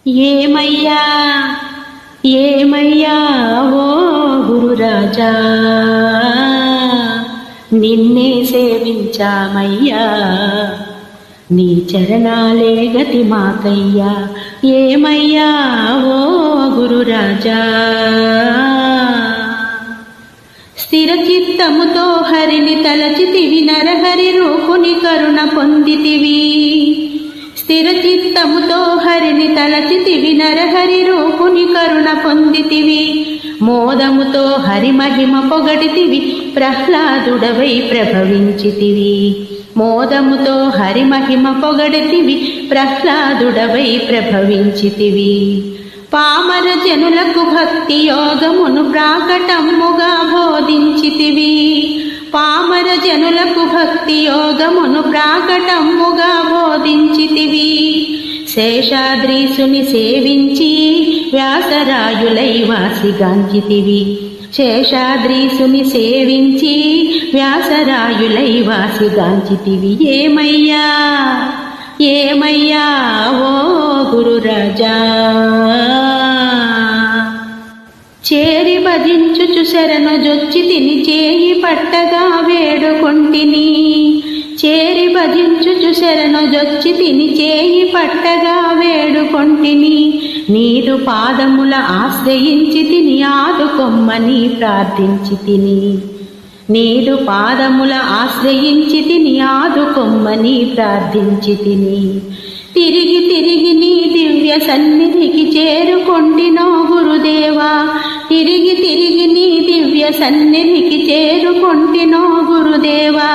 ఏమయ్యా ఏమయ్యా ఓ గురురాజా, నిన్నే సేవించామయ్యా, నీ చరణాలే గతి మాకయ్యా. ఏమయ్యా ఓ గురురాజా, స్థిర చిత్తముతో హరిని తలచితివి, నరహరి రూపుని కరుణ పొందితివి. స్థిర చిత్తముతో హరిని తలచితివి, నరహరి రూపుని కరుణ పొందితివి. మోదముతో హరి మహిమ పొగడితివి, ప్రహ్లాదుడవై ప్రభవించితివి. మోదముతో హరి మహిమ పొగడితివి, ప్రహ్లాదుడవై ప్రభవించితివి. పామర జనులకు భక్తి యోగమును ప్రాకటమ్ముగా బోధించితివి. పామర జనులకు భక్తి యోగమును ప్రాకటమ్ముగా బోధించితివి. శేషాద్రీసుని సేవించి వ్యాసరాయులై వాసిగాంచితివి. శేషాద్రీసుని సేవించి వ్యాసరాయులై వాసిగాంచితివి. ఏమయ్యా ఏమయ్యా ఓ గురురాజా, చేరి భజించుచు శరణు జొచ్చి తిని చేయి పట్టగా వేడుకొంటిని. చేరి భజించుచు శరణు జొచ్చి తిని చేయి పట్టగా వేడుకొంటిని. నీదు పాదముల ఆశ్రయించి తిని ఆదుకొమ్మని ప్రార్థించి తిని. నీదు పాదముల ఆశ్రయించి తిని ఆదుకొమ్మని ప్రార్థించి తిని. తిరిగి తిరిగి నీ దివ్య సన్నిధికి చేరుకొంటినో గురుదేవా. తిరిగి తిరిగి నీ దివ్య సన్నిధికి చేరుకొంటినో గురుదేవా.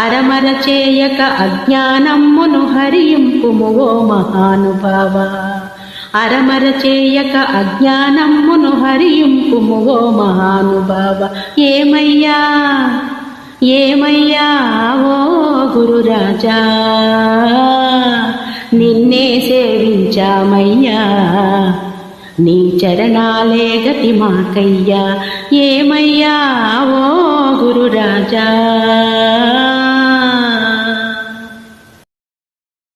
అరమర చేయక అజ్ఞానమ్మును హరింపుము ఓ మహానుభావా. అరమర చేయక అజ్ఞానమ్మును హరింపుము ఓ మహానుభావ. ఏమయ్యా ఏమయ్యా ఓ గురురాజా, నిన్నే సేవించామయ్యా, నీ చరణాలే గతి మాకయ్యా. ఏమయ్యా